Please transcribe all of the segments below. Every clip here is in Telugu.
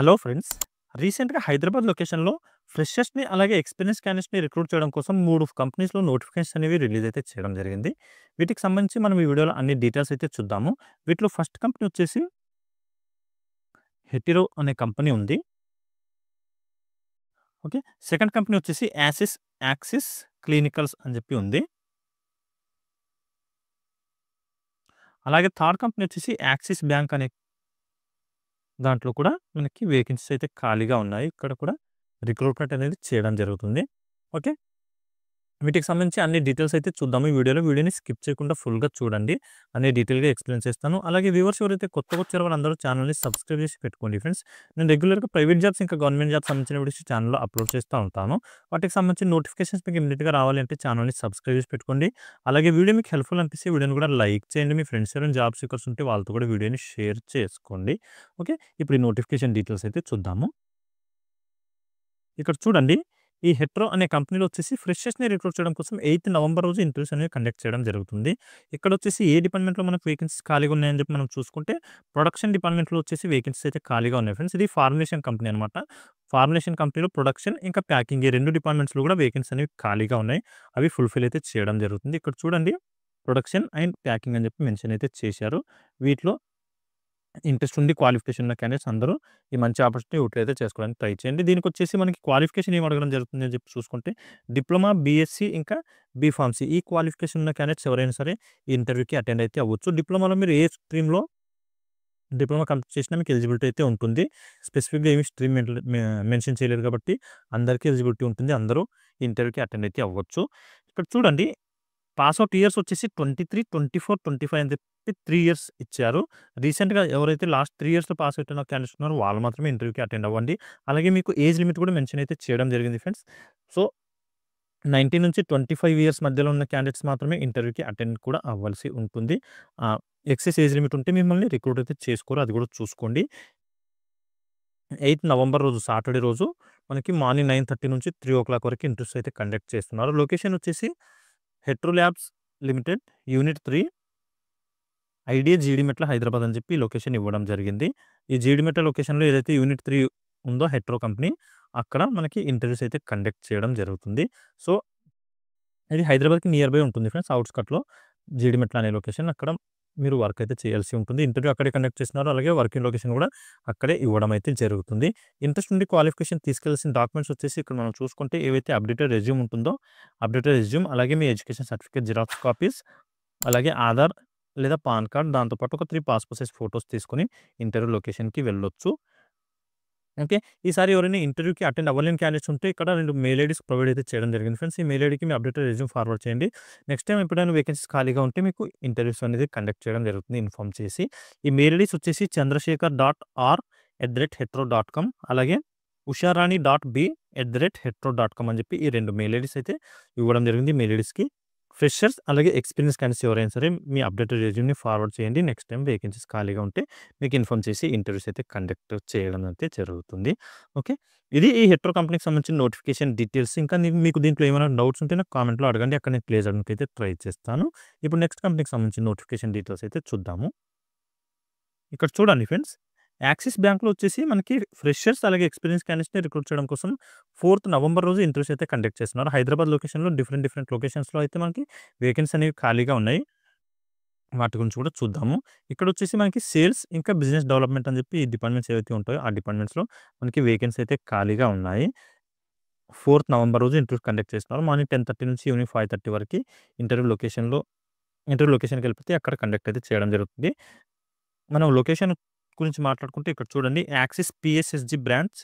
Hello friends. రీసెంట్‌గా హైదరాబాద్ లొకేషన్‌లో ఫ్రెషర్స్‌ని అలాగే ఎక్స్‌పీరియన్స్ క్యాండిడేట్స్‌ని రిక్రూట్ చేయడం కోసం 3 కంపెనీస్‌లో నోటిఫికేషన్స్ అనేవి రిలీజ్ అయితే చేయడం జరిగింది. వీటికి సంబంధించి మనం ఈ వీడియోలో అన్ని డీటెయిల్స్ అయితే చూద్దాము. వీటిలో ఫస్ట్ కంపెనీ వచ్చేసి హెటిరో అనే కంపెనీ ఉంది. ఓకే. సెకండ్ కంపెనీ వచ్చేసి యాక్సిస్ క్లినికల్స్ అని చెప్పి ఉంది. అలాగే థర్డ్ కంపెనీ వచ్చేసి యాక్సిస్ బ్యాంక్ అనే దాంట్లో కూడా మనకి వేకెన్సీస్ అయితే ఖాళీగా ఉన్నాయి. ఇక్కడ కూడా రిక్రూట్మెంట్ అనేది చేయడం జరుగుతుంది. ఓకే. వీటికి సంబంధించి అన్ని డీటెయిల్స్ అయితే చూద్దాము ఈ వీడియోలో. వీడియోని స్కిప్ చేయకుండా ఫుల్‌గా చూడండి. అన్ని డీటెయిల్‌గా ఎక్స్‌ప్లెయిన్ చేస్తాను. అలాగే వ్యూవర్స్ ఎవరైతే కొత్తగా వచ్చారో వాళ్ళందరూ ఛానెల్‌ని సబ్స్క్రైబ్ చేసి పెట్టుకోండి ఫ్రెండ్స్. నేను రెగ్యులర్‌గా ప్రైవేట్ జాబ్స్ ఇంకా గవర్నమెంట్ జాబ్స్ సంబంధించిన వీడియోస్ ఛానెల్‌లో అప్లోడ్ చేస్తూ ఉంటాను. వాటికి సంబంధించిన నోటిఫికేషన్స్ మీకు ఇమ్మీడియేట్‌గా రావాలి అంటే ఛానెల్‌ని సబ్స్క్రైబ్ చేసి పెట్టుకోండి. అలాగే వీడియో మీకు హెల్ప్‌ఫుల్ అనిపిస్తే వీడియోని కూడా లైక్ చేయండి. మీ ఫ్రెండ్స్ ఎవరైనా జాబ్ సీకర్స్ ఉంటే వాళ్ళతో కూడా వీడియోని షేర్ చేసుకోండి. ఓకే. ఇప్పుడు ఈ నోటిఫికేషన్ డీటెయిల్స్ అయితే చూద్దాము. ఇక్కడ చూడండి. ఈ హెట్రో అనే కంపెనీలో వచ్చేసి ఫ్రెషర్స్‌ని రిక్రూట్ చేయడం కోసం 8 నవంబర్ రోజు ఇంటర్వ్యూస్ అనేవి కండక్ట్ చేయడం జరుగుతుంది. ఇక్కడొచ్చేసి ఏ డిపార్ట్మెంట్‌లో మనకు వేకెన్సీస్ ఖాళీగా ఉన్నాయని చెప్పి మనం చూసుకుంటే, ప్రొడక్షన్ డిపార్ట్మెంట్‌లో వచ్చేసి వేకెన్సీస్ అయితే ఖాళీగా ఉన్నాయి ఫ్రెండ్స్. ఇది ఫార్ములేషన్ కంపెనీ అనమాట. ఫార్ములేషన్ కంపెనీలో ప్రొడక్షన్ ఇంకా ప్యాకింగ్ ఈ 2 డిపార్ట్మెంట్స్‌లో కూడా వేకెన్సీస్ అనేవి ఖాళీగా ఉన్నాయి. అవి ఫుల్‌ఫిల్ అయితే చేయడం జరుగుతుంది. ఇక్కడ చూడండి. ప్రొడక్షన్ అండ్ ప్యాకింగ్ అని చెప్పి మెన్షన్ అయితే చేశారు. వీటిలో ఇంట్రెస్ట్ ఉండి క్వాలిఫికేషన్ ఉన్న క్యాండిడేట్స్ అందరూ ఈ మంచి ఆపర్చునిటీ యూటిలైజ్ అయితే చేసుకోవడానికి ట్రై చేయండి. దీనికొచ్చేసి మనకి క్వాలిఫికేషన్ ఏమి అడగడం జరుగుతుంది అని చెప్పి చూసుకుంటే డిప్లొమా, బీఎస్సీ ఇంకా బీఫార్మసీ ఈ క్వాలిఫికేషన్ ఉన్న క్యాండిడేట్స్ ఎవరైనా సరే ఈ ఇంటర్వ్యూకి అటెండ్ అయితే అవ్వచ్చు. డిప్లొమాలో మీరు ఏ స్ట్రీమ్‌లో డిప్లొమా కంప్లీట్ చేసినా మీకు ఎలిజిబిలిటీ అయితే ఉంటుంది. స్పెసిఫిక్‌గా ఏమి స్ట్రీమ్ మెన్షన్ చేయలేదు కాబట్టి అందరికీ ఎలిజిబిలిటీ ఉంటుంది. అందరూ ఈ ఇంటర్వ్యూకి అటెండ్ అయితే అవ్వచ్చు. ఇక్కడ చూడండి. పాస్‌ఔట్ ఇయర్స్ వచ్చేసి 23, 24, 25 అని చెప్పి 3 ఇయర్స్ ఇచ్చారు. రీసెంట్‌గా ఎవరైతే లాస్ట్ 3 ఇయర్స్‌లో పాస్ అవుట్ అయిన క్యాండిడేట్స్ ఉన్నారో వాళ్ళు మాత్రమే ఇంటర్వ్యూకి అటెండ్ అవ్వండి. అలాగే మీకు ఏజ్ లిమిట్ కూడా మెన్షన్ అయితే చేయడం జరిగింది ఫ్రెండ్స్. సో, 19 నుంచి 25 ఇయర్స్ మధ్యలో ఉన్న క్యాండిడేట్స్ మాత్రమే ఇంటర్వ్యూకి అటెండ్ కూడా అవ్వాల్సి ఉంటుంది. ఎక్సెస్ ఏజ్ లిమిట్ ఉంటే మిమ్మల్ని రిక్రూట్ అయితే చేసుకోరు. అది కూడా చూసుకోండి. 8 నవంబర్ రోజు సాటర్డే రోజు మనకి మార్నింగ్ 9:30 నుంచి 3:00 వరకు ఇంటర్వ్యూస్ అయితే కండక్ట్ చేస్తున్నారు. లొకేషన్ వచ్చేసి Hetero labs limited, unit 3, idea Jeedimetla Hyderabad అని చెప్పి లొకేషన్ ఇవ్వడం జరిగింది. ఈ జీడిమెట్ల లొకేషన్‌లో ఏదైతే యూనిట్ 3 ఉందో హెట్రో కంపెనీ అక్కడ మనకి ఇంటర్వ్యూస్ అయితే కండక్ట్ చేయడం జరుగుతుంది. సో, ఇది హైదరాబాద్‌కి నియర్ బై ఉంటుంది ఫ్రెండ్స్. ఔట్‌స్కట్‌లో జీడిమెట్ల అనే లొకేషన్ అక్కడ మీరు వర్క్ అయితే చేయాల్సి ఉంటుంది. ఇంటర్వ్యూ అక్కడే కండక్ట్ చేస్తున్నారు. అలాగే వర్కింగ్ లొకేషన్ కూడా అక్కడే ఇవ్వడం అయితే జరుగుతుంది. ఇంట్రెస్ట్ ఉండి క్వాలిఫికేషన్ తీసుకెళ్లాల్సిన డాక్యుమెంట్స్ వచ్చేసి ఇక్కడ మనం చూసుకుంటే ఏవైతే అప్డేటెడ్ రెజ్యూమ్ ఉంటుందో అప్డేటెడ్ రెజ్యూమ్ అలాగే మీ ఎడ్యుకేషన్ సర్టిఫికేట్ జిరాక్స్ కాపీస్ అలాగే ఆధార్ లేదా పాన్ కార్డ్ దాంతో పాటు ఒక 3 పాస్‌పోర్ట్ సైజ్ ఫోటోస్ తీసుకొని ఇంటర్వ్యూ లొకేషన్‌కి వెళ్ళొచ్చు. ఓకే. ఈసారి ఎవరైనా ఇంటర్వ్యూకి అటెండ్ అవ్వలేని క్యాండిడేట్స్ ఉంటే ఇక్కడ 2 మెయిల్ ఐడీస్ ప్రొవైడ్ అయితే చేయడం జరిగింది ఫ్రెండ్స్. ఈ మెయిల్ ఐడీకి మీ అప్డేటెడ్ రెజ్యూమ్ ఫార్వర్డ్ చేయండి. నెక్స్ట్ టైమ్ ఎప్పుడైనా వేకెన్సీస్ ఖాళీగా ఉంటే మీకు ఇంటర్వ్యూస్ అనేది కండక్ట్ చేయడం జరుగుతుంది ఇన్ఫార్మ్ చేసి. ఈ మెయిల్ ఐడీస్ వచ్చేసి chandrasekhar.r@hetero.com అలాగే usharani.b@hetero.com అని చెప్పి ఈ 2 మెయిల్ ఐడీస్ అయితే ఇవ్వడం జరిగింది. మెయిల్ ఐడీస్‌కి ఫ్రెషర్స్ అలాగే ఎక్స్పీరియన్స్ క్యాండిడేట్స్ ఎవరైనా సరే మీ అప్డేటెడ్ రెజ్యూమ్‌ని ఫార్వర్డ్ చేయండి. నెక్స్ట్ టైమ్ వేకెన్సీస్ ఖాళీగా ఉంటే మీకు ఇన్ఫార్మ్ చేసి ఇంటర్వ్యూస్ అయితే కండక్ట్ చేయడం అయితే జరుగుతుంది. ఓకే. ఇది ఈ హెట్రో కంపెనీకి సంబంధించిన నోటిఫికేషన్ డీటెయిల్స్. ఇంకా మీకు దీంట్లో ఏమైనా డౌట్స్ ఉంటే నాకు కామెంట్‌లో అడగండి. అక్కడ నేను క్లియర్ చేయడానికి అయితే ట్రై చేస్తాను. ఇప్పుడు నెక్స్ట్ కంపెనీకి సంబంధించిన నోటిఫికేషన్ డీటెయిల్స్ అయితే చూద్దాము. ఇక్కడ చూడండి ఫ్రెండ్స్. యాక్సిస్ బ్యాంక్‌లో వచ్చేసి మనకి ఫ్రెషర్స్ అలాగే ఎక్స్పీరియన్స్ క్యాండిడేట్స్‌ని రిక్రూట్ చేయడం కోసం 4థ్ నవంబర్ రోజు ఇంటర్వ్యూస్ అయితే కండక్ట్ చేస్తున్నారు. హైదరాబాద్ లొకేషన్‌లో డిఫరెంట్ లొకేషన్స్‌లో అయితే మనకి వేకెన్సీ అనేవి ఖాళీగా ఉన్నాయి. వాటి గురించి కూడా చూద్దాము. ఇక్కడొచ్చేసి మనకి సేల్స్ ఇంకా బిజినెస్ డెవలప్‌మెంట్ అని చెప్పి ఈ డిపార్ట్మెంట్స్ ఏవైతే ఉంటాయో ఆ డిపార్ట్మెంట్స్‌లో మనకి వేకెన్సీ అయితే ఖాళీగా ఉన్నాయి. 4థ్ నవంబర్ రోజు ఇంటర్వ్యూస్ కండక్ట్ చేస్తున్నారు. మార్నింగ్ 10:30 నుంచి ఈవినింగ్ 5:30 వరకి ఇంటర్వ్యూ లొకేషన్‌కెళ్ళిపోతే అక్కడ కండక్ట్ అయితే చేయడం జరుగుతుంది. మనం లొకేషన్ గురించి మాట్లాడుకుంటే ఇక్కడ చూడండి. Axis PSSG branch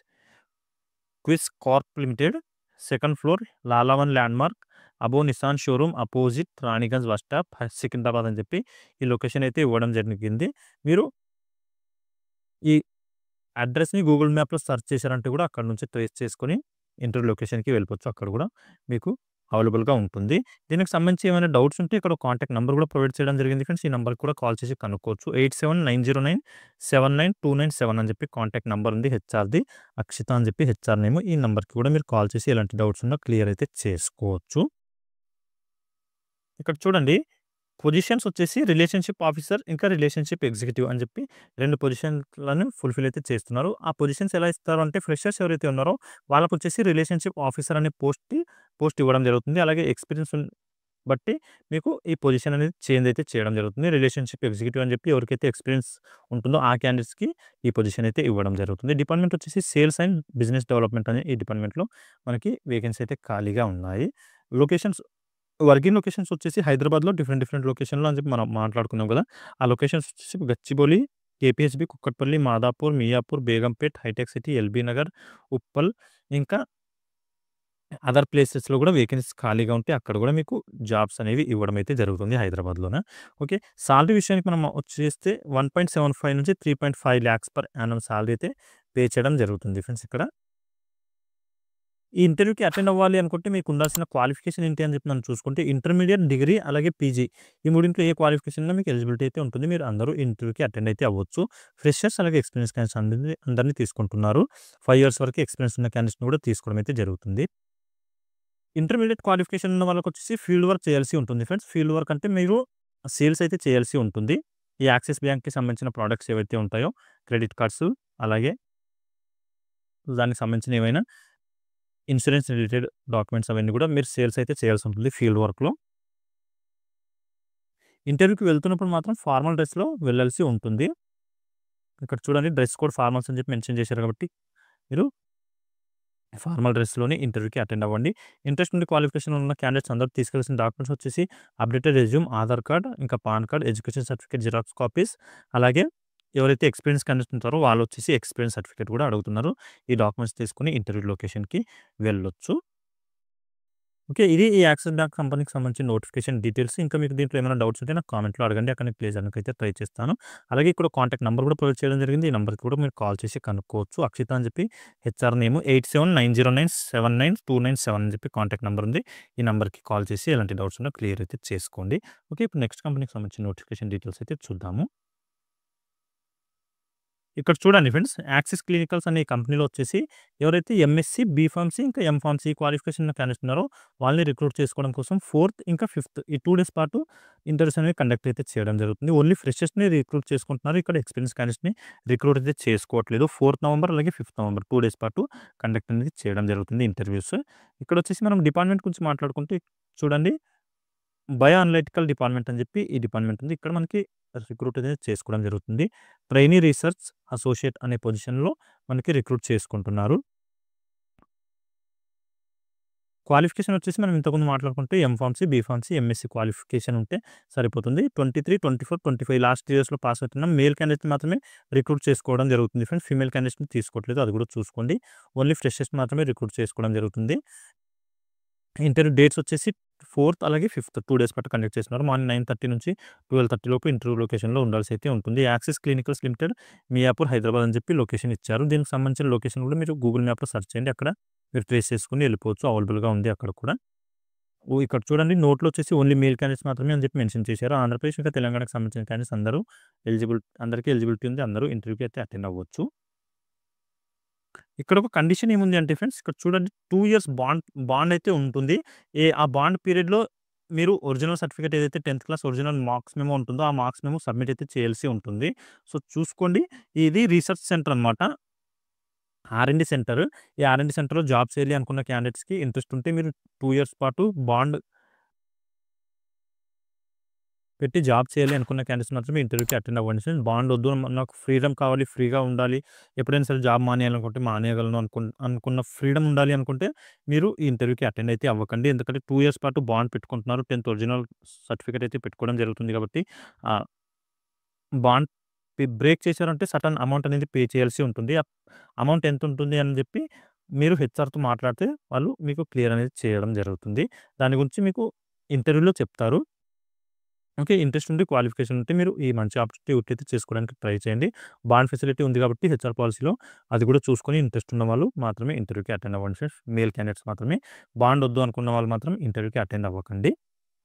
Quess Corp limited, second floor, లాలావన్ landmark, above Nissan showroom opposite Ranigunj bus stop, Secunderabad అని చెప్పి ఈ లొకేషన్ అయితే ఇవ్వడం జరిగింది. మీరు ఈ అడ్రెస్‌ని గూగుల్ మ్యాప్‌లో సెర్చ్ చేశారంటే కూడా అక్కడి నుంచి ట్రేస్ చేసుకొని ఇంటర్వ్యూ లొకేషన్‌కి వెళ్ళిపోవచ్చు. అక్కడ కూడా మీకు అవైలబుల్‌గా ఉంటుంది. దీనికి సంబంధించి ఏమైనా డౌట్స్ ఉంటే ఇక్కడ కాంటాక్ట్ నంబర్ కూడా ప్రొవైడ్ చేయడం జరిగింది ఫ్రెండ్స్. ఈ నంబర్‌కి కూడా కాల్ చేసి కనుక్కోవచ్చు. 8790979297 అని చెప్పి కాంటాక్ట్ నంబర్ ఉంది హెచ్ఆర్‌ది. అక్షిత అని చెప్పి హెచ్ఆర్ నేమ్. ఈ నంబర్‌కి కూడా మీరు కాల్ చేసి ఎలాంటి డౌట్స్ ఉన్నా క్లియర్ అయితే చేసుకోవచ్చు. ఇక్కడ చూడండి. పొజిషన్స్ వచ్చేసి రిలేషన్‌షిప్ ఆఫీసర్, ఇంకా రిలేషన్‌షిప్ ఎగ్జిక్యూటివ్ అని చెప్పి 2 పొజిషన్‌లను ఫుల్‌ఫిల్ అయితే చేస్తున్నారు. ఆ పొజిషన్స్ ఎలా ఇస్తారు అంటే ఫ్రెషర్స్ ఎవరైతే ఉన్నారో వాళ్ళకొచ్చేసి రిలేషన్‌షిప్ ఆఫీసర్ అనే పోస్ట్ ఇవ్వడం జరుగుతుంది. అలాగే ఎక్స్‌పీరియన్స్ బట్టి మీకు ఈ పొజిషన్ అనేది చేంజ్ అయితే చేయడం జరుగుతుంది. రిలేషన్‌షిప్ ఎగ్జిక్యూటివ్ అని చెప్పి ఎవరికైతే ఎక్స్‌పీరియన్స్ ఉంటుందో ఆ క్యాండిడేట్స్‌కి ఈ పొజిషన్ అయితే ఇవ్వడం జరుగుతుంది. డిపార్ట్మెంట్ వచ్చేసి సేల్స్ అండ్ బిజినెస్ డెవలప్‌మెంట్ అనే ఈ డిపార్ట్మెంట్‌లో మనకి వేకెన్సీ అయితే ఖాళీగా ఉన్నాయి. లొకేషన్స్ వర్కింగ్ లొకేషన్స్ వచ్చేసి హైదరాబాద్‌లో డిఫరెంట్ లొకేషన్‌లో అని చెప్పి మనం మాట్లాడుకున్నాం కదా! ఆ లొకేషన్స్ వచ్చేసి గచ్చిబౌలి, కేపీహెచ్‌బీ, కుక్కట్పల్లి, మాదాపూర్, మియాపూర్, బేగంపేట్, హైటెక్ సిటీ, ఎల్బీ నగర్, ఉప్పల్ ఇంకా అదర్ ప్లేసెస్‌లో కూడా వేకెన్సీస్ ఖాళీగా ఉంటే అక్కడ కూడా మీకు జాబ్స్ అనేవి ఇవ్వడం అయితే జరుగుతుంది హైదరాబాద్‌లోన. ఓకే. సాలరీ విషయానికి మనం వచ్చేస్తే 1.75 నుంచి 3.5 లాక్స్ పర్ యానమ్ సాలరీ అయితే పే చేయడం జరుగుతుంది ఫ్రెండ్స్ ఇక్కడ. ఈ ఇంటర్వ్యూకి అటెండ్ అవ్వాలి అనుకుంటే మీకు ఉండాల్సిన క్వాలిఫికేషన్ ఏంటి అని చెప్పి మనం చూసుకుంటే ఇంటర్మీడియేట్, డిగ్రీ అలాగే పీజీ ఈ మూడింట్లో ఏ క్వాలిఫికేషన్ ఉన్నా మీకు ఎలిజిబిలిటీ అయితే ఉంటుంది. మీరు అందరూ ఇంటర్వ్యూకి అటెండ్ అయితే అవ్వచ్చు. ఫ్రెషర్స్ అలాగే ఎక్స్‌పీరియన్స్ క్యాండిడేట్స్ అందరిని తీసుకుంటున్నారు. 5 ఇయర్స్ వరకు ఎక్స్‌పీరియన్స్ ఉన్న క్యాండిడేట్స్‌ని కూడా తీసుకోవడం అయితే జరుగుతుంది. ఇంటర్మీడియేట్ క్వాలిఫికేషన్ ఉన్న వాళ్ళకొచ్చేసి ఫీల్డ్ వర్క్ చేయాల్సి ఉంటుంది ఫ్రెండ్స్. ఫీల్డ్ వర్క్ అంటే మీరు సేల్స్ అయితే చేయాల్సి ఉంటుంది. ఈ యాక్సిస్ బ్యాంక్‌కి సంబంధించిన ప్రొడక్ట్స్ ఏవైతే ఉంటాయో క్రెడిట్ కార్డ్స్ అలాగే దానికి సంబంధించిన ఏవైనా ఇన్సూరెన్స్ రిలేటెడ్ డాక్యుమెంట్స్ అవన్నీ కూడా మీరు సేల్స్ అయితే చేయాల్సి ఉంటుంది ఫీల్డ్ వర్క్‌లో. ఇంటర్వ్యూకి వెళ్తున్నప్పుడు మాత్రం ఫార్మల్ డ్రెస్‌లో వెళ్ళాల్సి ఉంటుంది. ఇక్కడ చూడండి డ్రెస్ కోడ్ ఫార్మల్స్ అని చెప్పి మెన్షన్ చేశారు కాబట్టి మీరు ఫార్మల్ డ్రెస్‌లోనే ఇంటర్వ్యూకి అటెండ్ అవ్వండి. ఇంట్రెస్ట్ ఉండి క్వాలిఫికేషన్ ఉన్న క్యాండిడేట్స్ అందరూ తీసుకెళ్లాల్సిన డాక్యుమెంట్స్ వచ్చేసి అప్డేటెడ్ రెజ్యూమ్, ఆధార్ కార్డ్, ఇంకా pan card, education certificate xerox copies అలాగే ఎవరైతే ఎక్స్‌పీరియన్స్ క్యాండిడేట్స్ ఉంటారో వాళ్ళొచ్చేసి ఎక్స్‌పీరియన్స్ సర్టిఫికేట్ కూడా అడుగుతున్నారు. ఈ డాక్యుమెంట్స్ తీసుకొని ఇంటర్వ్యూ లొకేషన్‌కి వెళ్ళొచ్చు. ఓకే. ఇది ఈ యాక్సిస్ బ్యాంక్ కంపెనీకి సంబంధించిన నోటిఫికేషన్ డీటెయిల్స్. ఇంకా మీకు దీంట్లో ఏమైనా డౌట్స్ ఉంటే నాకు కామెంట్‌లో అడగండి. అక్కడ నేను క్లియర్ చేయడానికైతే ట్రై చేస్తాను. అలాగే ఇక్కడ కాంటాక్ట్ నంబర్ కూడా ప్రొవైడ్ చేయడం జరిగింది. ఈ నంబర్‌కి కూడా మీరు కాల్ చేసి కనుక్కోవచ్చు. అక్షిత అని చెప్పి హెచ్ఆర్ నేమ్ 8790979297 అని చెప్పి కాంటాక్ట్ నంబర్ ఉంది. ఈ నంబర్‌కి కాల్ చేసి ఎలాంటి డౌట్స్ ఉన్నా క్లియర్ అయితే చేసుకోండి. ఓకే. ఇప్పుడు నెక్స్ట్ కంపెనీకి సంబంధించిన నోటిఫికేషన్ డీటెయిల్స్ అయితే చూద్దాము. ఇక్కడ చూడండి ఫ్రెండ్స్ యాక్సిస్ క్లినికల్స్ అనే కంపెనీలో వచ్చేసి ఎవరైతే ఎంఎస్‌సి, బీఫార్మసీ ఇంకా ఎంఫార్మసీ క్వాలిఫికేషన్ ఉన్న క్యాండిడేట్స్ ఉన్నారో వాళ్ళని రిక్రూట్ చేసుకోవడం కోసం 4థ్ ఇంకా 5థ్ ఈ 2 డేస్ పాటు ఇంటర్వ్యూస్ అనేవి కండక్ట్ అయితే చేయడం జరుగుతుంది. ఓన్లీ ఫ్రెషర్స్‌ని రిక్రూట్ చేసుకుంటున్నారు. ఇక్కడ ఎక్స్‌పీరియన్స్ క్యాండిడేట్స్‌ని రిక్రూట్ అయితే చేసుకోవట్లేదు. 4థ్ నవంబర్ అలాగే 5థ్ నవంబర్ 2 డేస్ పాటు కండక్ట్ అనేది చేయడం జరుగుతుంది ఇంటర్వ్యూస్. ఇక్కడ వచ్చేసి మనం డిపార్ట్మెంట్ గురించి మాట్లాడుకుంటే చూడండి బయో అనలిటికల్ డిపార్ట్మెంట్ అని చెప్పి ఈ డిపార్ట్మెంట్ ఉంది. ఇక్కడ మనకి రిక్రూట్ అనేది చేసుకోవడం జరుగుతుంది. ట్రైనీ రీసెర్చ్ అసోసియేట్ అనే పొజిషన్‌లో మనకి రిక్రూట్ చేసుకుంటున్నారు. క్వాలిఫికేషన్ వచ్చేసి మనం ఇంతకుముందు మాట్లాడుకుంటే ఎంఫార్మసీ, బీఫార్మసీ, ఎంఎస్‌సి క్వాలిఫికేషన్ ఉంటే సరిపోతుంది. 23, 24, 25 లాస్ట్ ఇయర్స్‌లో పాస్ అవుతున్న మేల్ క్యాండిడేట్స్ మాత్రమే రిక్రూట్ చేసుకోవడం జరుగుతుంది ఫ్రెండ్స్. ఫీమేల్ క్యాండిడేట్స్‌ని తీసుకోవట్లేదు. అది కూడా చూసుకోండి. ఓన్లీ ఫ్రెషర్స్ మాత్రమే రిక్రూట్ చేసుకోవడం జరుగుతుంది. ఇంటర్వ్యూ డేట్స్ వచ్చేసి 4థ్ అలాగే 5థ్ 2 డేస్ పాటు కండక్ట్ చేస్తున్నారు. మార్నింగ్ 9:30 నుంచి 12:30 లోపు ఇంటర్వ్యూ లొకేషన్‌లో ఉండాల్సి అయితే ఉంటుంది. Axis clinicals limited, Miyapur, Hyderabad అని చెప్పి లొకేషన్ ఇచ్చారు. దీనికి సంబంధించిన లొకేషన్ కూడా మీరు గూగుల్ మ్యాప్‌లో సెర్చ్ చేయండి. అక్కడ మీరు ట్రేస్ చేసుకొని వెళ్ళిపోవచ్చు. అవైలబుల్‌గా ఉంది అక్కడ కూడా. ఇక్కడ చూడండి నోట్‌లో వచ్చేసి ఓన్లీ మేల్ క్యాండిడేట్స్ మాత్రమే అని చెప్పి మెన్షన్ చేశారు. ఆంధ్రప్రదేశ్ ఇంకా తెలంగాణకు సంబంధించిన క్యాండిడేట్స్ అందరూ అందరికీ ఎలిజిబిలిటీ ఉంది. అందరూ ఇంటర్వ్యూకి అయితే అటెండ్ అవ్వచ్చు. ఇక్కడ ఒక కండిషన్ ఏముంది అంటే ఫ్రెండ్స్ ఇక్కడ చూడండి 2 ఇయర్స్ బాండ్ అయితే ఉంటుంది. ఆ బాండ్ పీరియడ్‌లో మీరు ఒరిజినల్ సర్టిఫికేట్ ఏదైతే 10థ్ క్లాస్ ఒరిజినల్ మార్క్స్ మెమో ఉంటుందో, ఆ మార్క్స్ మెమో సబ్మిట్ అయితే చేయాల్సి ఉంటుంది. సో, చూసుకోండి. ఇది రీసెర్చ్ సెంటర్ అనమాట. ఆర్&డి సెంటర్. ఈ ఆర్&డి సెంటర్‌లో జాబ్ చేయాలి అనుకున్న క్యాండిడేట్స్‌కి ఇంట్రెస్ట్ ఉంటే మీరు 2 ఇయర్స్ పాటు బాండ్ పెట్టి జాబ్ చేయాలి అనుకున్న క్యాండిడేట్స్ మాత్రమే ఇంటర్వ్యూకి అటెండ్ అవ్వండి ఫ్రెండ్స్. బాండ్ వద్దు నాకు ఫ్రీడమ్ కావాలి, ఫ్రీగా ఉండాలి, ఎప్పుడైనా సరే జాబ్ మానేయాలనుకుంటే మానేయగలను అనుకున్న ఫ్రీడమ్ ఉండాలి అనుకుంటే మీరు ఈ ఇంటర్వ్యూకి అటెండ్ అయితే అవ్వకండి. ఎందుకంటే 2 ఇయర్స్ పాటు బాండ్ పెట్టుకుంటున్నారు. 10థ్ ఒరిజినల్ సర్టిఫికేట్ అయితే పెట్టుకోవడం జరుగుతుంది కాబట్టి బాండ్ బ్రేక్ చేశారంటే సర్టెన్ అమౌంట్ అనేది పే చేయాల్సి ఉంటుంది. ఆ అమౌంట్ ఎంత ఉంటుంది అని చెప్పి మీరు హెచ్ఆర్‌తో మాట్లాడితే వాళ్ళు మీకు క్లియర్ అనేది చేయడం జరుగుతుంది. దాని గురించి మీకు ఇంటర్వ్యూలో చెప్తారు. ఓకే. ఇంట్రెస్ట్ ఉండి క్వాలిఫికేషన్ ఉంటే మీరు ఈ మంచి ఆపర్చునిటీ అయితే చేసుకోవడానికి ట్రై చేయండి. బాండ్ ఫెసిలిటీ ఉంది కాబట్టి హెచ్ఆర్ పాలిసీలో అది కూడా చూసుకొని ఇంట్రెస్ట్ ఉన్న వాళ్ళు మాత్రమే ఇంటర్వ్యూకి అటెండ్ అవ్వండి ఫ్రెండ్స్. మేల్ క్యాండిడేట్స్ మాత్రమే. బాండ్ వద్దు అనుకున్న వాళ్ళు మాత్రం ఇంటర్వ్యూకి అటెండ్ అవ్వకండి.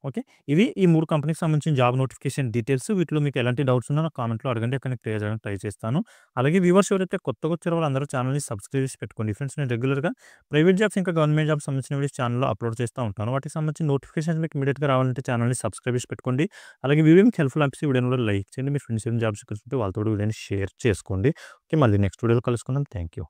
ఓకే. ఇవి ఈ 3 కంపెనీకి సంబంధించిన జాబ్ నోటిఫికేషన్ డీటెయిల్స్. వీటిలో మీకు ఎలాంటి డౌట్స్ ఉన్నా నాకు కామెంట్‌లో అడగండి. అక్కడ నేను క్లియర్ చేయడానికి ట్రై చేస్తాను. అలాగే వ్యూవర్స్ ఎవరైతే కొత్తగా వచ్చారో వాళ్ళందరూ ఛానెల్‌ని సబ్స్క్రైబ్ చేసి పెట్టుకోండి. ఫ్రెండ్స్ నేను రెగ్యులర్‌గా ప్రైవేట్ జాబ్స్ ఇంకా గవర్నమెంట్ జాబ్స్ సంబంధించిన వీడియోస్ ఛానెల్‌లో అప్లోడ్ చేస్తా ఉంటాను. వాటికి సంబంధించిన నోటిఫికేషన్స్ మీకు ఇమ్మీడియేట్‌గా రావాలంటే ఛానెల్‌ని సబ్స్క్రైబ్ చేసి పెట్టుకోండి. అలాగే వీడియో మీకు హెల్ప్‌ఫుల్ అనిపిస్తే వీడియోని కూడా లైక్ చేయండి. మీ ఫ్రెండ్స్ ఏమైనా జాబ్స్ చూస్తుంటే వాళ్ళతో కూడా వీడియోని షేర్ చేసుకోండి. ఓకే. మళ్ళీ నెక్స్ట్ వీడియోలో కలుసుకుందాం. Thank you.